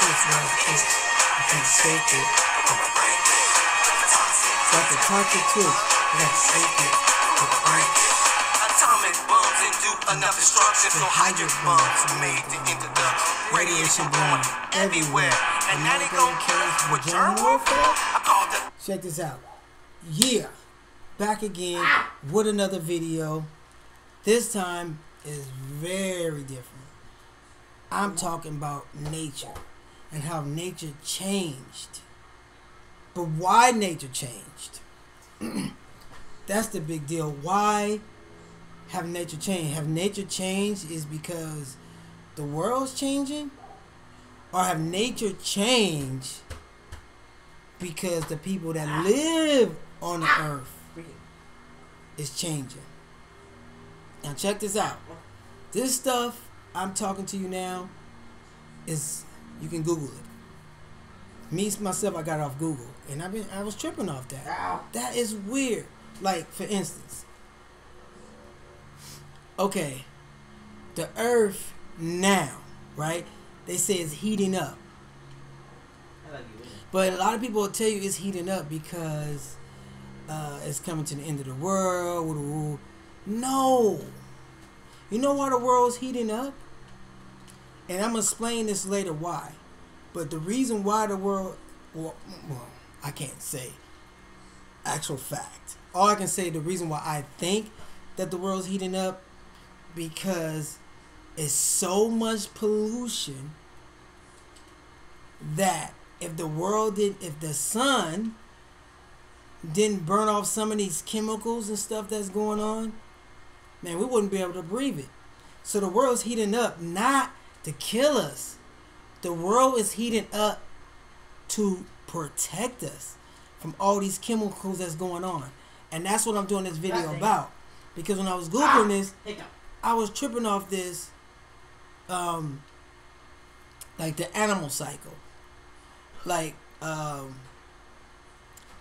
This love it. I can't shake it. Got the toxic twist. I got to shake it. Atomic bombs and do enough destruction. So hydrogen bombs made the introduction. Radiation blowing everywhere. And now they gon' kill us with germ warfare. I call that. Check this out. Yeah. Back again with another video. This time is very different. I'm talking about nature and how nature changed. But why nature changed? That's the big deal. Why have nature changed? Have nature changed is because the world's changing? Or have nature changed because the people that live on the earth is changing? Now check this out. This stuff I'm talking to you now is, you can Google it. Me myself, I got it off Google, and I was tripping off that. That is weird. Like, for instance, okay, the earth now, right? They say it's heating up. But a lot of people will tell you it's heating up because it's coming to the end of the world. No. You know why the world's heating up? And I'm going to explain this later why. But the reason why the world... Well, I can't say actual fact. All I can say, the reason why I think that the world's heating up, because it's so much pollution that if the sun didn't burn off some of these chemicals and stuff that's going on, man, we wouldn't be able to breathe it. So the world's heating up not to kill us. The world is heating up to protect us from all these chemicals that's going on. And that's what I'm doing this video about. Because when I was Googling this, I was tripping off this, like the animal cycle. Like,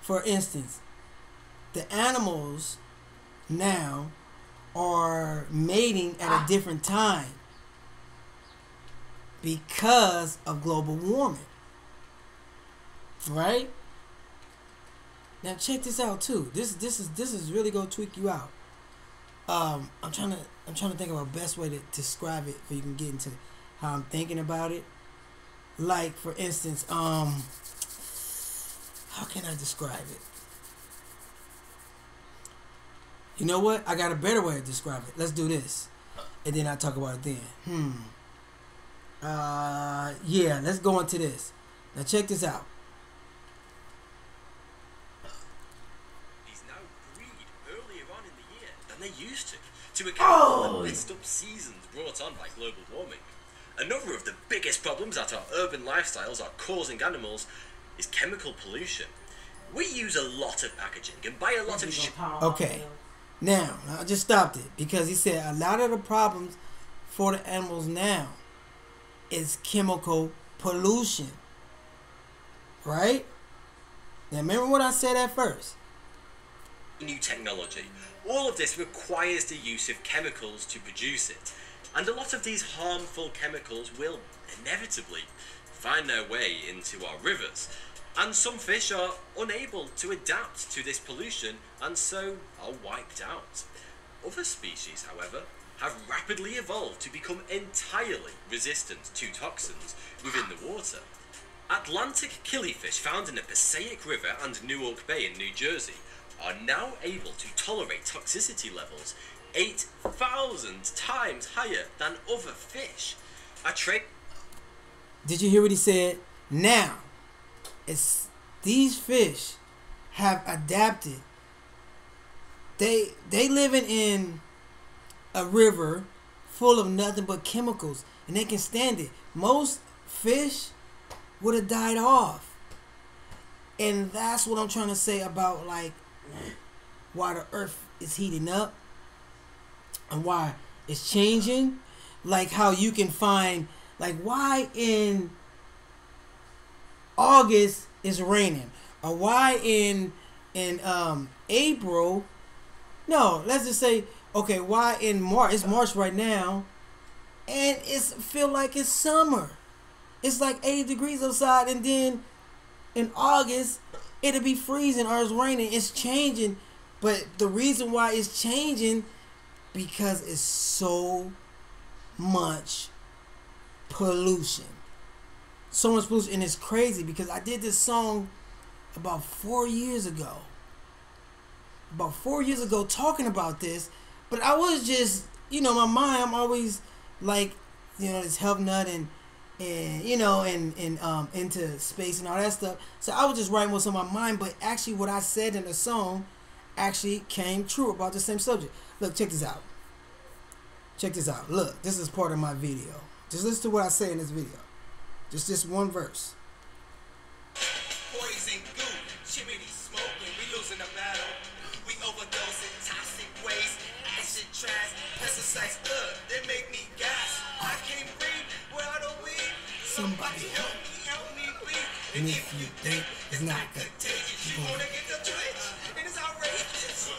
for instance, the animals now are mating at a different time because of global warming. Right? Now check this out too. This is really gonna tweak you out. I'm trying to think of a best way to describe it so you can get into how I'm thinking about it. Like, for instance, how can I describe it? You know what? I got a better way to describe it. Let's do this, and then I'll talk about it then. Yeah, let's go into this. Now check this out. These now breed earlier on in the year than they used to account for the messed up seasons brought on by global warming. Another of the biggest problems that our urban lifestyles are causing animals is chemical pollution. We use a lot of packaging and buy a lot of shit. Okay, now I just stopped it because he said a lot of the problems for the animals now is chemical pollution. Right? Now remember what I said at first. New technology. All of this requires the use of chemicals to produce it. And a lot of these harmful chemicals will inevitably find their way into our rivers. And some fish are unable to adapt to this pollution and so are wiped out. Other species, however, have rapidly evolved to become entirely resistant to toxins within the water. Atlantic killifish found in the Passaic River and Newark Bay in New Jersey are now able to tolerate toxicity levels 8,000 times higher than other fish. Did you hear what he said? Now, these fish have adapted. They living in a river full of nothing but chemicals, and they can stand it. Most fish would have died off. And that's what I'm trying to say about, like, why the earth is heating up and why it's changing. Like how you can find, like, why in August it's raining, or why in April, no, let's just say, okay, why in March, it's March right now, and it's feel like it's summer. it's like 80 degrees outside, and then in August it'll be freezing or it's raining. It's changing, but the reason why it's changing because it's so much pollution. So much pollution, and it's crazy because I did this song about 4 years ago. About 4 years ago, talking about this, but I was just, my mind. I'm always like, this health nut and into space and all that stuff. So I was just writing what's on my mind, but actually, what I said in the song actually came true about the same subject. Look, check this out. Check this out. Look, this is part of my video. Just listen to what I say in this video. Just this one verse. Poison goo, chimney smoking, we losing the battle. We overdosing, toxic waste, acid trash, pesticides, they make me gas. I can't breathe without a weed. Somebody help me breathe. And if you think it's not contagious, you wanna get the twitch, and it's outrageous.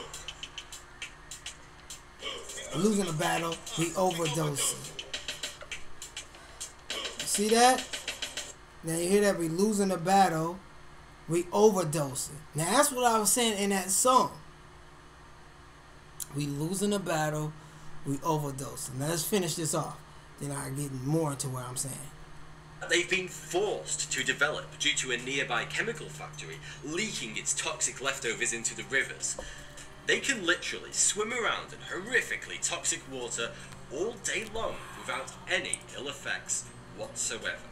Losing the battle, we overdosing. See that? Now you hear that? We losing the battle, we overdosing. Now that's what I was saying in that song. We losing the battle, we overdosing. Now let's finish this off. Then I get more into what I'm saying. They've been forced to develop due to a nearby chemical factory leaking its toxic leftovers into the rivers. They can literally swim around in horrifically toxic water all day long without any ill effects whatsoever.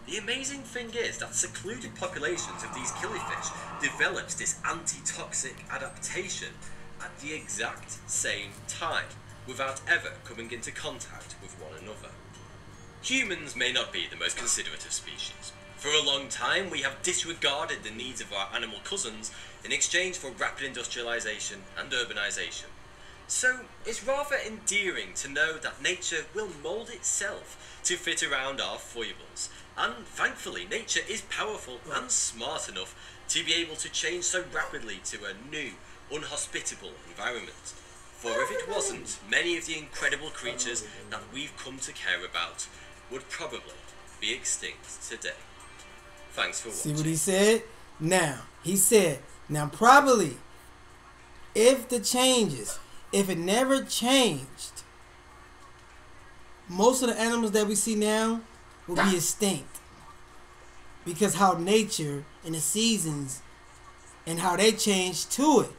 The amazing thing is that secluded populations of these killifish develops this anti-toxic adaptation at the exact same time without ever coming into contact with one another. Humans may not be the most considerate of species. For a long time, we have disregarded the needs of our animal cousins in exchange for rapid industrialization and urbanization. So, it's rather endearing to know that nature will mold itself to fit around our foibles. And thankfully, nature is powerful and smart enough to be able to change so rapidly to a new, unhospitable environment. For if it wasn't, many of the incredible creatures that we've come to care about would probably be extinct today. Thanks for watching. See what he said? Now, he said, now probably, if the changes, if it never changed, most of the animals that we see now will be extinct. Because how nature and the seasons and how they change to it,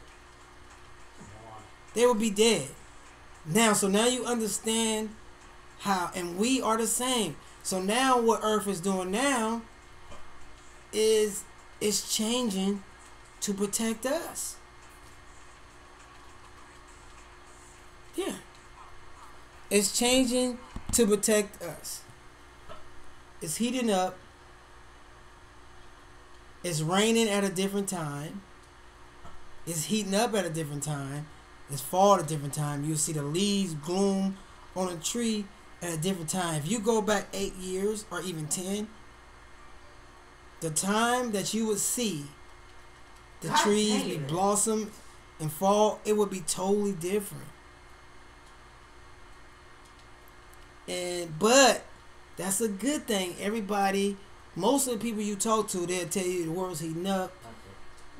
they will be dead. Now, so now you understand how, and we are the same. So now what Earth is doing now is it's changing to protect us. Yeah. It's changing to protect us. It's heating up. It's raining at a different time. It's heating up at a different time. It's fall at a different time. You'll see the leaves bloom on a tree at a different time. If you go back 8 years or even 10, the time that you would see the trees be blossom and fall, it would be totally different. But that's a good thing. Everybody, most of the people you talk to, they'll tell you the world's heating up,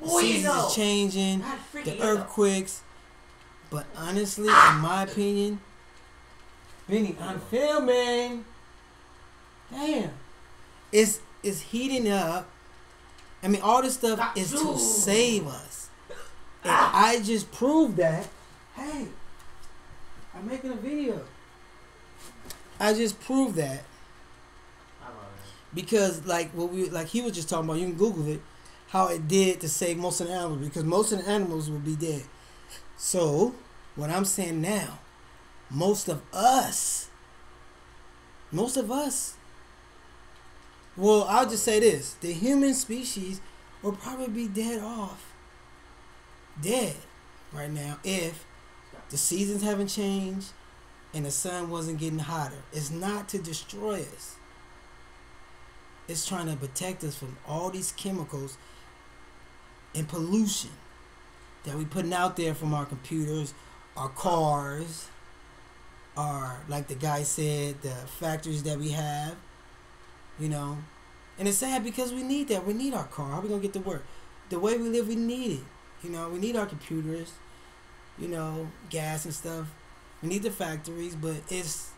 the seasons is changing, the earthquakes. But honestly, in my opinion, Benny, I'm filming. Damn, it's heating up. I mean, all this stuff is to save us, and I just proved that. Hey, I'm making a video. I just proved that because, like he was just talking about, you can Google it, how it did to save most of the animals, because most of the animals will be dead. So, what I'm saying now, most of us, well, I'll just say this, the human species will probably be dead right now if the seasons haven't changed and the sun wasn't getting hotter. It's not to destroy us. It's trying to protect us from all these chemicals and pollution that we putting out there from our computers, our cars, our, like the guy said, the factories that we have. you know. And it's sad because we need that. We need our car. How are we going to get to work? The way we live, we need it. You know, we need our computers, you know, gas and stuff. We need the factories, but it's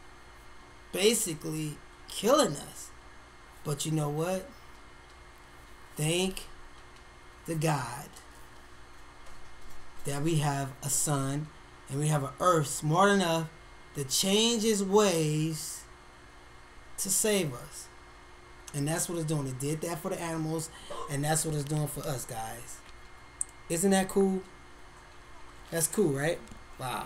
basically killing us. But you know what? Thank the God that we have a sun and we have an earth smart enough to change its ways to save us. And that's what it's doing. It did that for the animals, and that's what it's doing for us, guys. Isn't that cool? That's cool, right? Wow.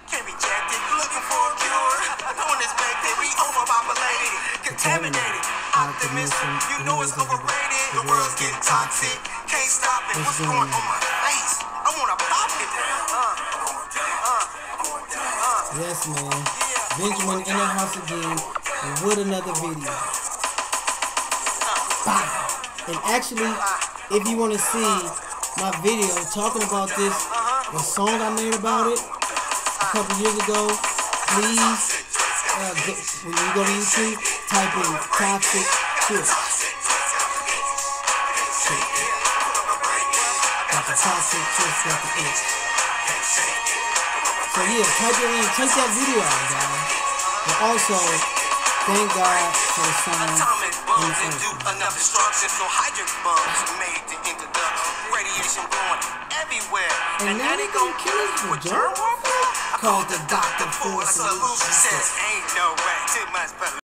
Can't reject it, looking for a cure. Unexpected, we overpopulated, contaminated. Optimism, you know it's overrated. The world's getting toxic, can't stop it. What's going on my face? I wanna pop it. Yes, man. Benjamin in the house again with another video. And actually, if you want to see my video talking about this, the song I made about it a couple years ago, please, when you go to YouTube, type in Toxic Twitch. Got the Toxic Twitch, got the itch. So yeah, type it in, check that video out, guys. But also, thank God for the sun and the earth. Enough destruction, so hydrogen bombs made the introduction. Radiation blowing everywhere. And now they gonna kill us for germ warfare? Called the doctor for a solution. Says ain't no way too much better.